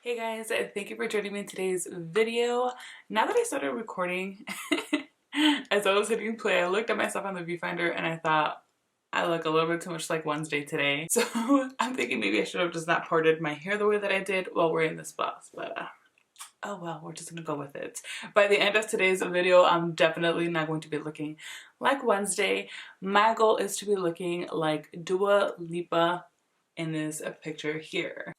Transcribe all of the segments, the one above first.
Hey guys, thank you for joining me in today's video. Now that I started recording, as I was hitting play, I looked at myself on the viewfinder and I thought I look a little bit too much like Wednesday today. So I'm thinking maybe I should have just not parted my hair the way that I did while wearing this box, but oh well, we're just gonna go with it. By the end of today's video, I'm definitely not going to be looking like Wednesday. My goal is to be looking like Dua Lipa in this picture here.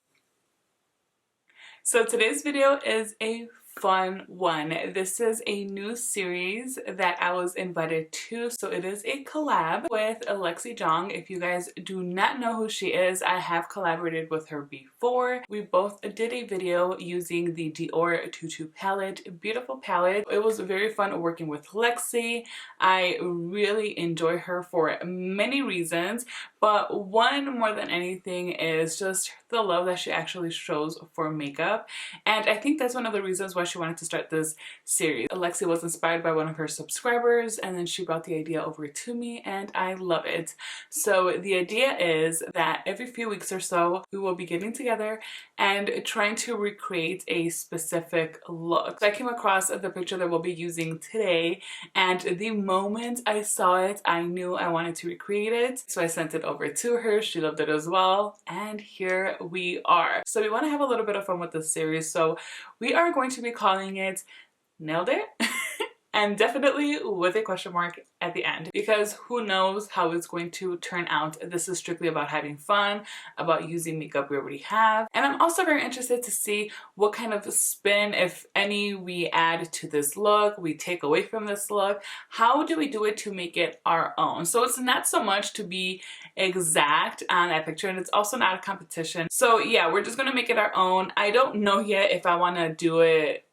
So today's video is a fun one. This is a new series that I was invited to. So it is a collab with Alexi Jong. If you guys do not know who she is, I have collaborated with her before. We both did a video using the Dior Tutu palette. Beautiful palette. It was very fun working with Lexi. I really enjoy her for many reasons, but one more than anything is just the love that she actually shows for makeup. And I think that's one of the reasons why she wanted to start this series. Alexi was inspired by one of her subscribers and then she brought the idea over to me and I love it. So the idea is that every few weeks or so we will be getting together and trying to recreate a specific look. So I came across the picture that we'll be using today and the moment I saw it I knew I wanted to recreate it. So I sent it over to her. She loved it as well and here we are. So we want to have a little bit of fun with this series. So we are going to be calling it Nailed It and definitely with a question mark at the end because who knows how it's going to turn out. This is strictly about having fun, about using makeup we already have. And I'm also very interested to see what kind of spin, if any, we add to this look, we take away from this look. How do we do it to make it our own? So it's not so much to be exact on that picture and it's also not a competition. So yeah, we're just gonna make it our own. I don't know yet if I want to do it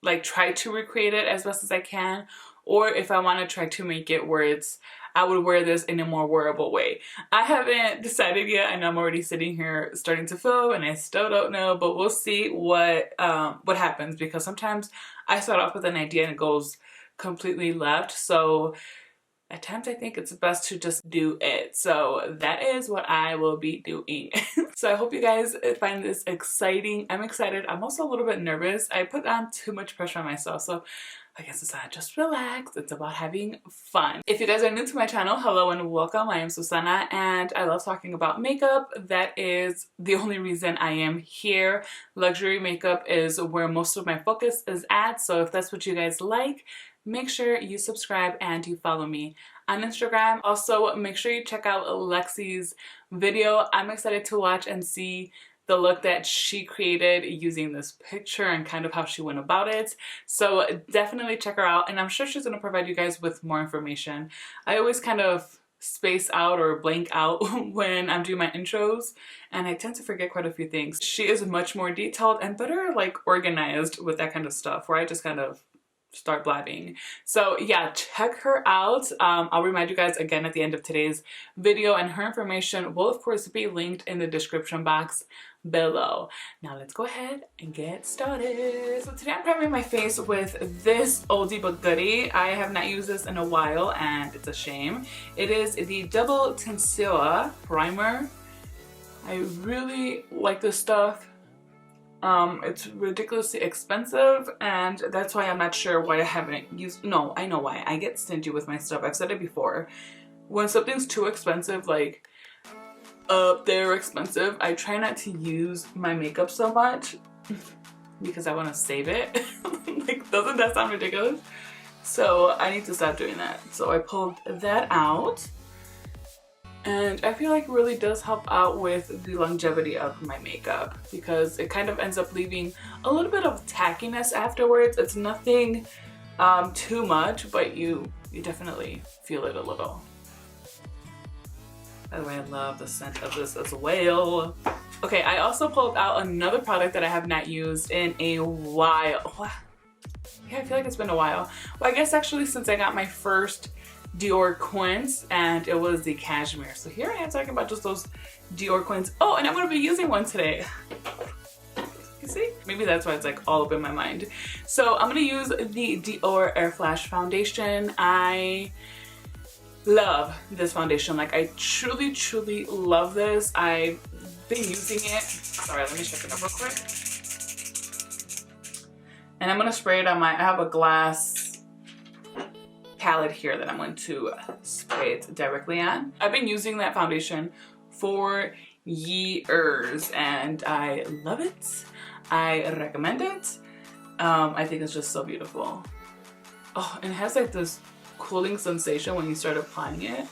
like try to recreate it as best as I can, or if I want to try to make it where it's I would wear this in a more wearable way. I haven't decided yet. I know I'm already sitting here starting to film and I still don't know, but we'll see what happens because sometimes I start off with an idea and it goes completely left. So at times I think it's best to just do it. So that is what I will be doing. So I hope you guys find this exciting. I'm excited. I'm also a little bit nervous. I put on too much pressure on myself. So I guess it's not just relax. It's about having fun. If you guys are new to my channel, hello and welcome. I am Suzana and I love talking about makeup. That is the only reason I am here. Luxury makeup is where most of my focus is at. So if that's what you guys like, make sure you subscribe and you follow me on Instagram. Also, make sure you check out Lexi's video. I'm excited to watch and see the look that she created using this picture and kind of how she went about it. So definitely check her out and I'm sure she's going to provide you guys with more information. I always kind of space out or blank out when I'm doing my intros and I tend to forget quite a few things. She is much more detailed and better like organized with that kind of stuff where I just kind of start blabbing. So yeah, check her out. I'll remind you guys again at the end of today's video and her information will of course be linked in the description box below. Now let's go ahead and get started. So today I'm priming my face with this oldie but goodie. I have not used this in a while and it's a shame. It is the Double Tensilla Primer. I really like this stuff. It's ridiculously expensive and that's why I'm not sure why I haven't used. No, I know why. I get stingy with my stuff. I've said it before. When something's too expensive, like up there expensive, I try not to use my makeup so much because I want to save it. Like, doesn't that sound ridiculous? So I need to stop doing that. So I pulled that out. And I feel like it really does help out with the longevity of my makeup because it kind of ends up leaving a little bit of tackiness afterwards. It's nothing too much, but you definitely feel it a little. By the way, I love the scent of this as well. Okay, I also pulled out another product that I have not used in a while. Yeah, I feel like it's been a while. Well, I guess actually since I got my first Dior Quints and it was the cashmere. So here I am talking about just those Dior Quints. Oh, and I'm going to be using one today. You see? Maybe that's why it's like all up in my mind. So I'm going to use the Dior Airflash foundation. I love this foundation. Like I truly love this. I been using it. Sorry, let me check it up real quick. And I'm gonna spray it on I have a glass palette here that I'm going to spray it directly on. I've been using that foundation for years and I love it. I recommend it. I think it's just so beautiful. Oh, and it has like this cooling sensation when you start applying it.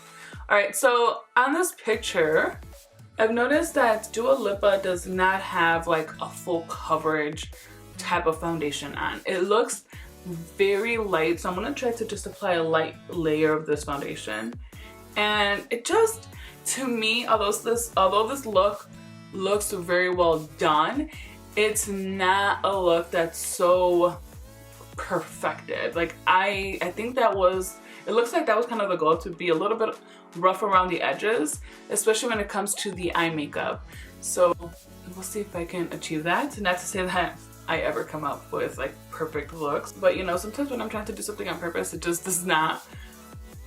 All right, so on this picture, I've noticed that Dua Lipa does not have like a full coverage type of foundation on. It looks very light, so I'm gonna try to just apply a light layer of this foundation. And it just, to me, although this look looks very well done, it's not a look that's so perfected. Like I think that was, it looks like that was kind of the goal, to be a little bit rough around the edges, especially when it comes to the eye makeup. So we'll see if I can achieve that. Not to say that I ever come up with like perfect looks, but you know, sometimes when I'm trying to do something on purpose, it just does not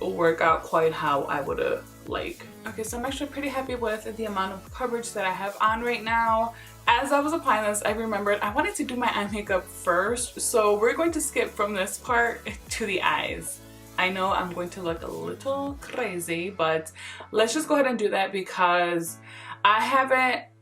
work out quite how I would have liked. Okay, so I'm actually pretty happy with the amount of coverage that I have on right now. As I was applying this, I remembered I wanted to do my eye makeup first, so we're going to skip from this part to the eyes. I know I'm going to look a little crazy, but let's just go ahead and do that because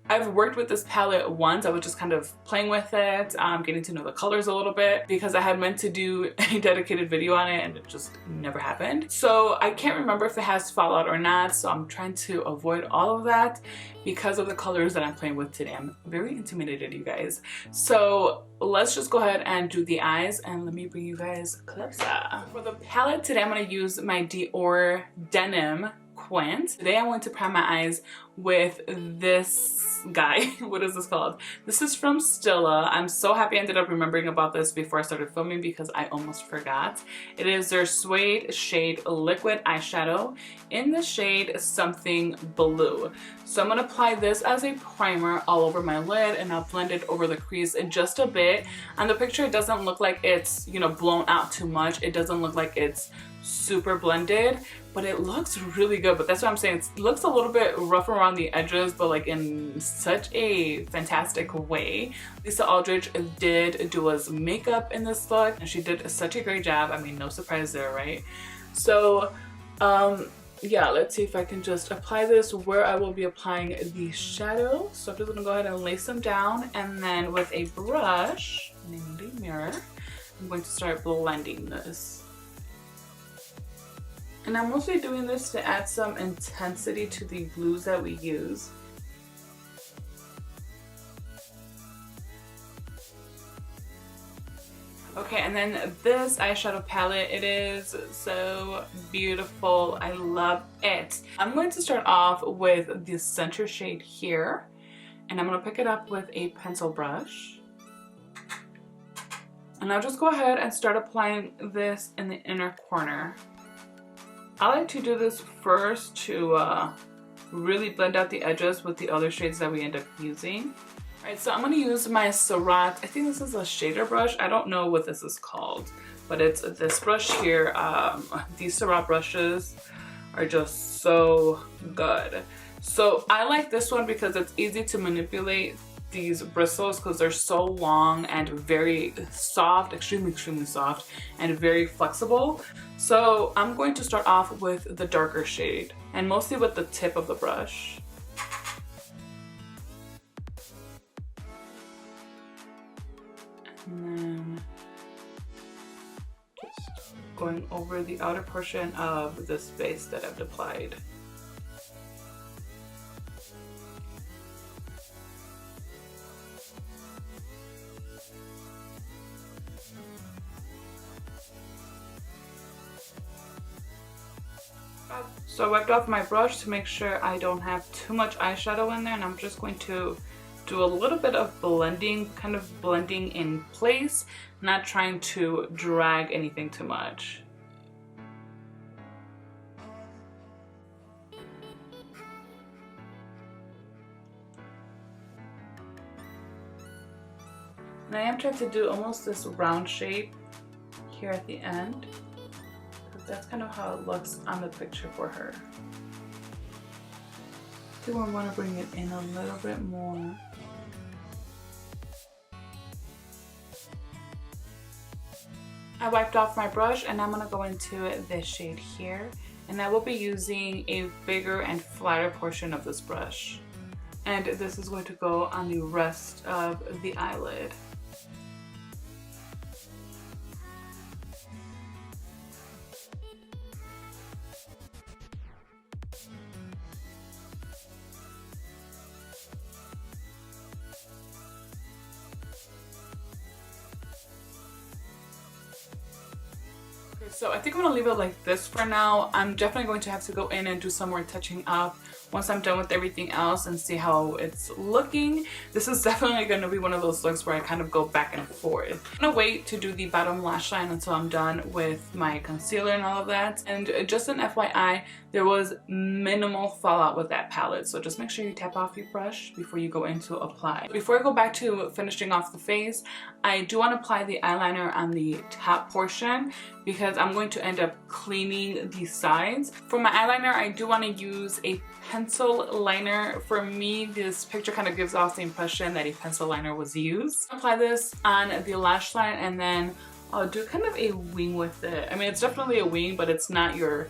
I've worked with this palette once. I was just kind of playing with it, getting to know the colors a little bit, because I had meant to do a dedicated video on it and it just never happened. So I can't remember if it has fallout or not, so I'm trying to avoid all of that because of the colors that I'm playing with today. I'm very intimidated, you guys. So let's just go ahead and do the eyes, and let me bring you guys closer. For the palette today, I'm going to use my Dior Denim Quint. Today I want to prime my eyes with this guy. What is this called? This is from Stila. I'm so happy I ended up remembering about this before I started filming because I almost forgot. It is their Suede Shade Liquid Eyeshadow in the shade Something Blue. So I'm going to apply this as a primer all over my lid, and I'll blend it over the crease in just a bit. On the picture, it doesn't look like it's, you know, blown out too much. It doesn't look like it's super blended, but it looks really good. But that's what I'm saying, it looks a little bit rough around the edges, but like in such a fantastic way. Lisa Aldridge did Dua's makeup in this look, and she did such a great job. I mean, no surprise there, right? So yeah, let's see if I can just apply this where I will be applying the shadow. So I'm just gonna go ahead and lace them down, and then with a brush, namely mirror, I'm going to start blending this. And I'm mostly doing this to add some intensity to the blues that we use. Okay, and then this eyeshadow palette, it is so beautiful. I love it. I'm going to start off with the center shade here, and I'm going to pick it up with a pencil brush. And I'll just go ahead and start applying this in the inner corner. I like to do this first to really blend out the edges with the other shades that we end up using. Alright, so I'm going to use my Surratt, I think this is a shader brush. I don't know what this is called, but it's this brush here. These Surratt brushes are just so good. So I like this one because it's easy to manipulate these bristles because they're so long and very soft, extremely soft, and very flexible. So I'm going to start off with the darker shade, and mostly with the tip of the brush. And then just going over the outer portion of this base that I've applied. So I wiped off my brush to make sure I don't have too much eyeshadow in there, and I'm just going to do a little bit of blending, kind of blending in place, not trying to drag anything too much. And I am trying to do almost this round shape here at the end. That's kind of how it looks on the picture for her. think we want to bring it in a little bit more. I wiped off my brush and I'm going to go into this shade here. And I will be using a bigger and flatter portion of this brush. And this is going to go on the rest of the eyelid. So I think I'm gonna leave it like this for now. I'm definitely going to have to go in and do some more touching up once I'm done with everything else and see how it's looking. This is definitely going to be one of those looks where I kind of go back and forth. I'm gonna wait to do the bottom lash line until I'm done with my concealer and all of that. And just an FYI, there was minimal fallout with that palette, so just make sure you tap off your brush before you go in to apply. Before I go back to finishing off the face, I do want to apply the eyeliner on the top portion because I'm going to end up cleaning the sides. For my eyeliner, I do want to use a pencil liner. For me, this picture kind of gives off the impression that a pencil liner was used. Apply this on the lash line and then I'll do kind of a wing with it. I mean, it's definitely a wing, but it's not your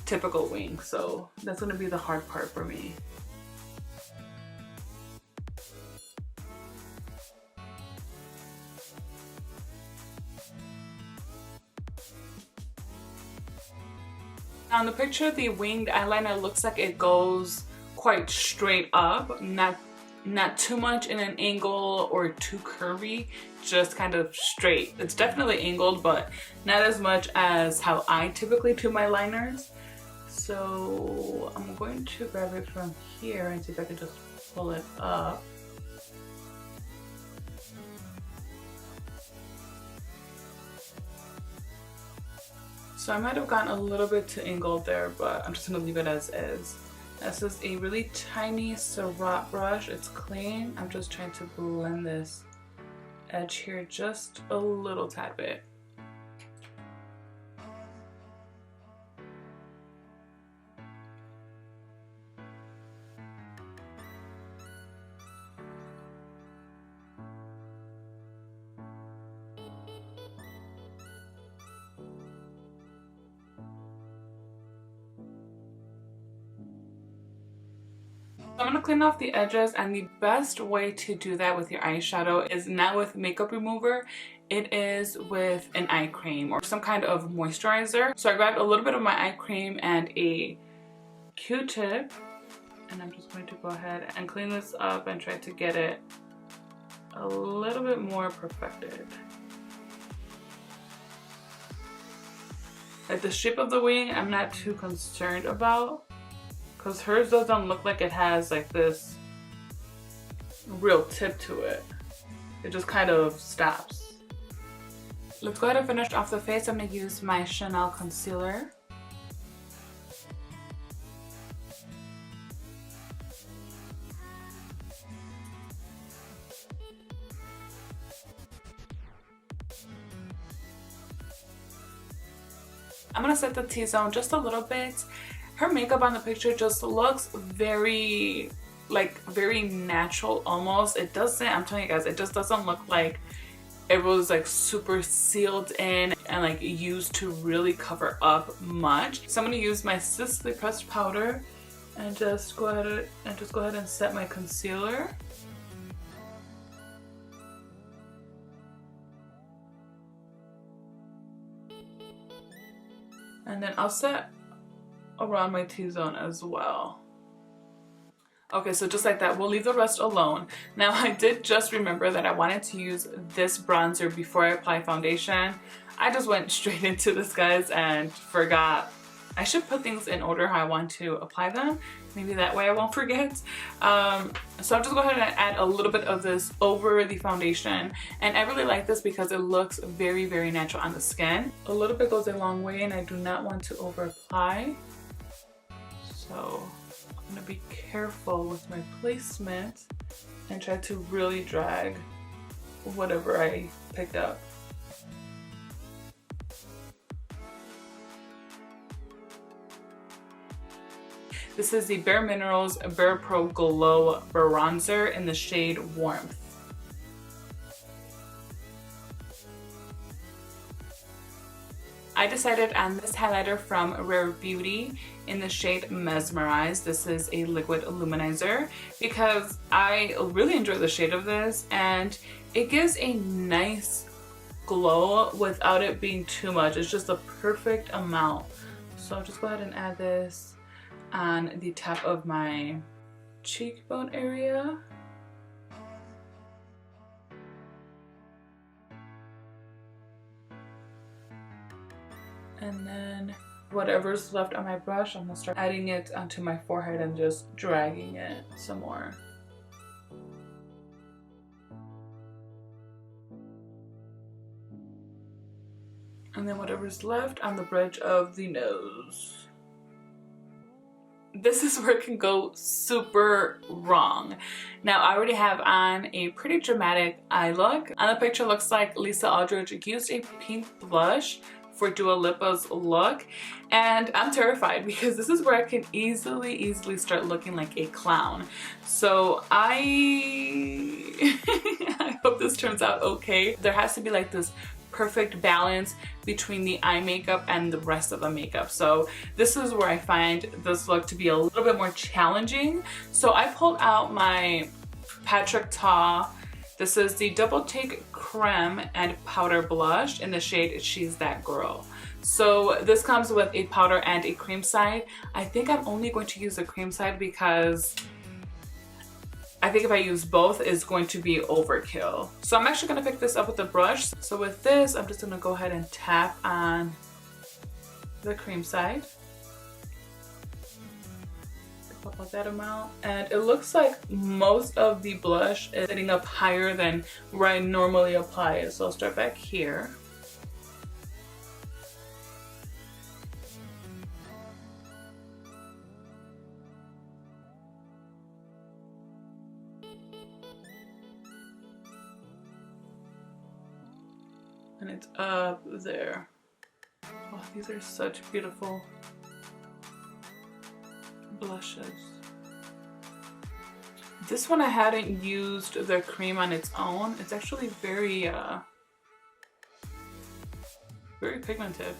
typical wing, so that's going to be the hard part for me. On the picture, the winged eyeliner looks like it goes quite straight up, not too much in an angle or too curvy, just kind of straight. It's definitely angled, but not as much as how I typically do my liners. So I'm going to grab it from here and see if I can just pull it up. So I might have gotten a little bit too angled there, but I'm just gonna leave it as is. This is a really tiny Surratt brush. It's clean. I'm just trying to blend this edge here just a little tad bit. I'm going to clean off the edges, and the best way to do that with your eyeshadow is not with makeup remover. It is with an eye cream or some kind of moisturizer. So I grabbed a little bit of my eye cream and a Q-tip, and I'm just going to go ahead and clean this up and try to get it a little bit more perfected. Like the shape of the wing, I'm not too concerned about, because hers doesn't look like it has like this real tip to it. It just kind of stops. Let's go ahead and finish off the face. I'm going to use my Chanel concealer. I'm going to set the T-zone just a little bit. Her makeup on the picture just looks very natural almost. It doesn't, I'm telling you guys, it just doesn't look like it was like super sealed in and like used to really cover up much. So I'm going to use my Sisley pressed powder and just go ahead and set my concealer. And then I'll set around my T-zone as well. Okay, so just like that, we'll leave the rest alone. Now I did just remember that I wanted to use this bronzer before I apply foundation. I just went straight into this, guys, and forgot. I should put things in order how I want to apply them. Maybe that way I won't forget. So I'll just go ahead and add a little bit of this over the foundation. And I really like this because it looks very, very natural on the skin. A little bit goes a long way, and I do not want to over apply. So I'm gonna be careful with my placement and try to really drag whatever I picked up. This is the Bare Minerals Bare Pro Glow Bronzer in the shade Warmth. I decided on this highlighter from Rare Beauty in the shade Mesmerize. This is a liquid illuminizer because I really enjoy the shade of this, and it gives a nice glow without it being too much. It's just the perfect amount. So I'll just go ahead and add this on the top of my cheekbone area. And then whatever's left on my brush, I'm gonna start adding it onto my forehead and just dragging it some more. And then whatever's left on the bridge of the nose. This is where it can go super wrong. Now I already have on a pretty dramatic eye look. On the picture, looks like Lisa Aldridge used a pink blush for Dua Lipa's look, and I'm terrified because this is where I can easily start looking like a clown. So I hope this turns out okay. There has to be like this perfect balance between the eye makeup and the rest of the makeup. So this is where I find this look to be a little bit more challenging. So I pulled out my Patrick Ta. This is the Double Take Creme and Powder Blush in the shade She's That Girl. So this comes with a powder and a cream side. I think I'm only going to use the cream side because I think if I use both, it's going to be overkill. So I'm actually gonna pick this up with the brush. So with this, I'm just gonna go ahead and tap on the cream side. About that amount, and it looks like most of the blush is sitting up higher than where I normally apply it. So I'll start back here. And it's up there. Oh, these are such beautiful blushes. This one I hadn't used the cream on its own. It's actually very pigmented.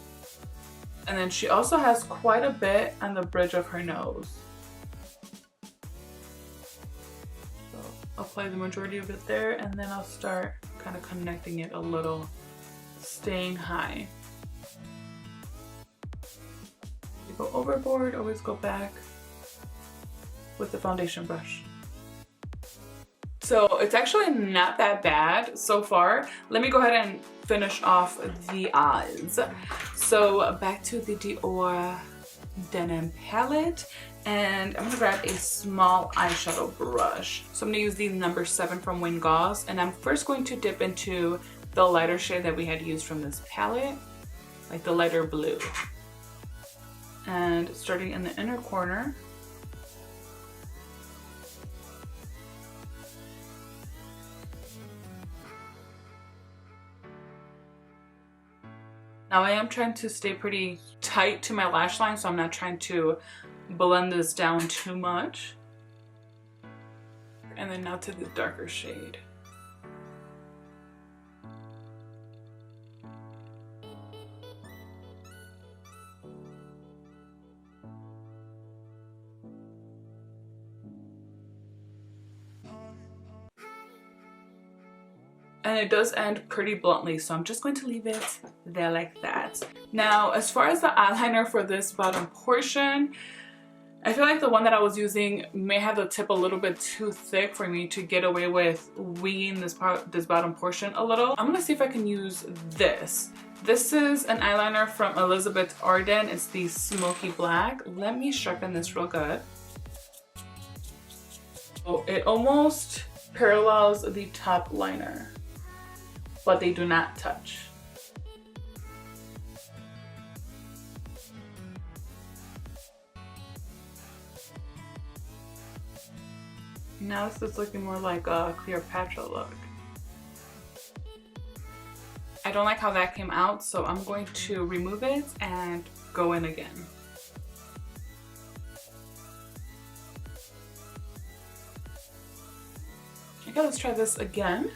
And then she also has quite a bit on the bridge of her nose. So I'll apply the majority of it there, and then I'll start kind of connecting it a little, staying high. You go overboard, always go back with the foundation brush. So it's actually not that bad so far. Let me go ahead and finish off the eyes. So back to the Dior Denim palette, and I'm gonna grab a small eyeshadow brush. So I'm gonna use the number 7 from Wayne Goss, and I'm first going to dip into the lighter shade that we had used from this palette, like the lighter blue. And starting in the inner corner, now I am trying to stay pretty tight to my lash line, so I'm not trying to blend this down too much. And then now to the darker shade. And it does end pretty bluntly, so I'm just going to leave it there like that. Now, as far as the eyeliner for this bottom portion, I feel like the one that I was using may have the tip a little bit too thick for me to get away with winging this bottom portion a little. I'm gonna see if I can use this. This is an eyeliner from Elizabeth Arden. It's the Smoky Black. Let me sharpen this real good. So it almost parallels the top liner, but they do not touch. Now this is looking more like a Cleopatra look. I don't like how that came out, so I'm going to remove it and go in again. Okay, let's try this again.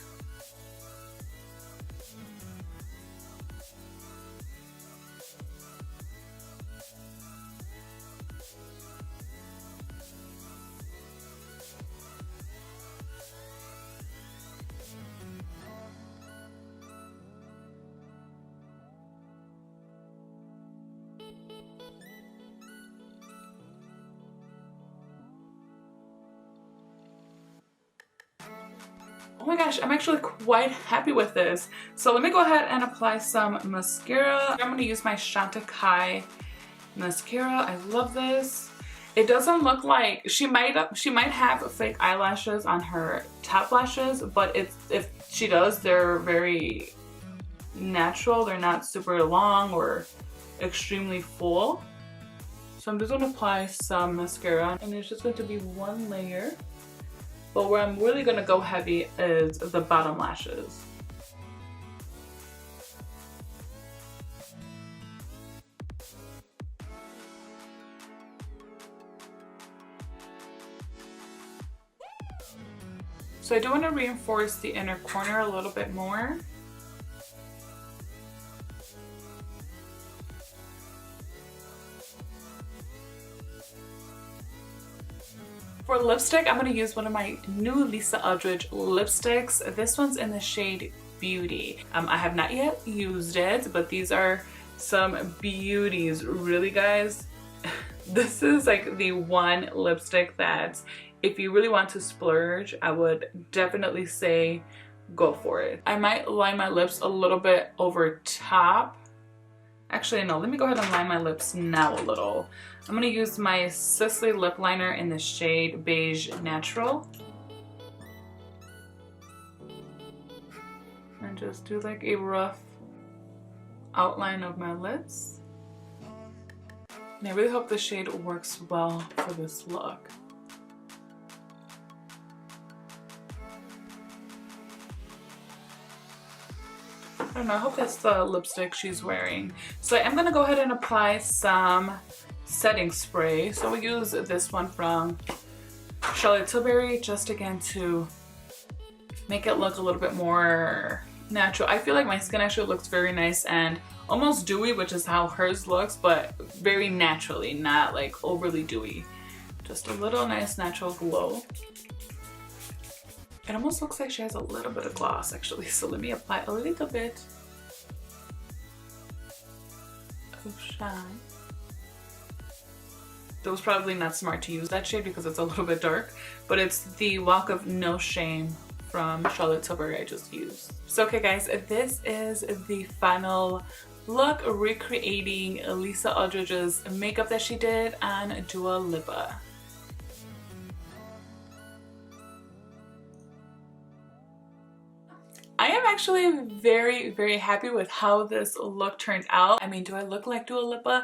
Oh my gosh, I'm actually quite happy with this. So let me go ahead and apply some mascara. I'm going to use my Chantecaille mascara. I love this. It doesn't look like she might have fake eyelashes on her top lashes, but if she does, they're very natural. They're not super long or extremely full. So I'm just going to apply some mascara, and it's just going to be one layer. But where I'm really going to go heavy is the bottom lashes. So I do want to reinforce the inner corner a little bit more. For lipstick, I'm going to use one of my new Lisa Eldridge lipsticks. This one's in the shade Beauty. I have not yet used it, but these are some beauties. Really, guys, this is like the one lipstick that if you really want to splurge, I would definitely say go for it. I might line my lips a little bit over top. Actually, no, let me go ahead and line my lips now a little. I'm going to use my Sisley lip liner in the shade Beige Natural. And just do like a rough outline of my lips. And I really hope the shade works well for this look. I don't know, I hope that's the lipstick she's wearing. So I'm gonna go ahead and apply some setting spray. So we use this one from Charlotte Tilbury, just again to make it look a little bit more natural. I feel like my skin actually looks very nice and almost dewy, which is how hers looks, but very naturally, not like overly dewy. Just a little nice natural glow. It almost looks like she has a little bit of gloss actually, so let me apply a little bit of shine. That was probably not smart to use that shade because it's a little bit dark, but it's the Walk of No Shame from Charlotte Tilbury I just used. So okay guys, this is the final look recreating Lisa Eldridge's makeup that she did on Dua Lipa. I am actually very, very happy with how this look turned out. I mean, do I look like Dua Lipa?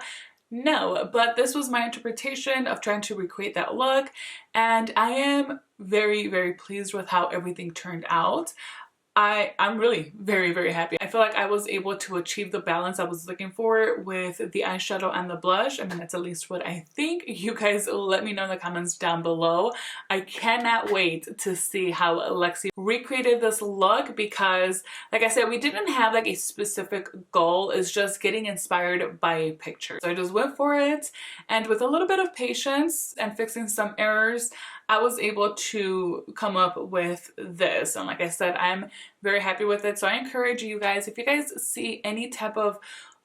No, but this was my interpretation of trying to recreate that look, and I am very, very pleased with how everything turned out. I'm really very, very happy. I feel like I was able to achieve the balance I was looking for with the eyeshadow and the blush. I mean, that's at least what I think. You guys let me know in the comments down below. I cannot wait to see how Lexi recreated this look because, like I said, we didn't have like a specific goal. It's just getting inspired by a picture. So I just went for it, and with a little bit of patience and fixing some errors, I was able to come up with this. And like I said, I'm very happy with it. So I encourage you guys, if you guys see any type of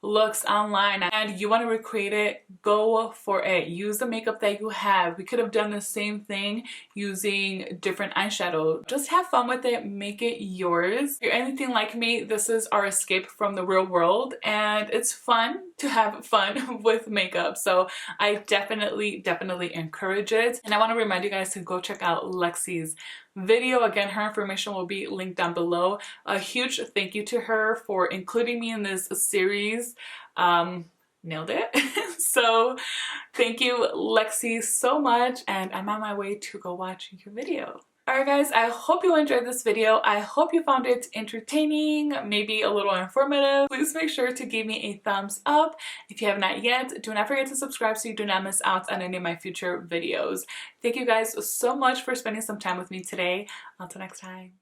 looks online and you want to recreate it, go for it. Use the makeup that you have. We could have done the same thing using different eyeshadow. Just have fun with it, make it yours. If you're anything like me, this is our escape from the real world, and it's fun to have fun with makeup. So I definitely encourage it. And I want to remind you guys to go check out Lexi's video. Again, her information will be linked down below. A huge thank you to her for including me in this series. Nailed it. So thank you, Lexi, so much, and I'm on my way to go watch your video. Alright guys, I hope you enjoyed this video. I hope you found it entertaining, maybe a little informative. Please make sure to give me a thumbs up. If you have not yet, do not forget to subscribe so you do not miss out on any of my future videos. Thank you guys so much for spending some time with me today. Until next time.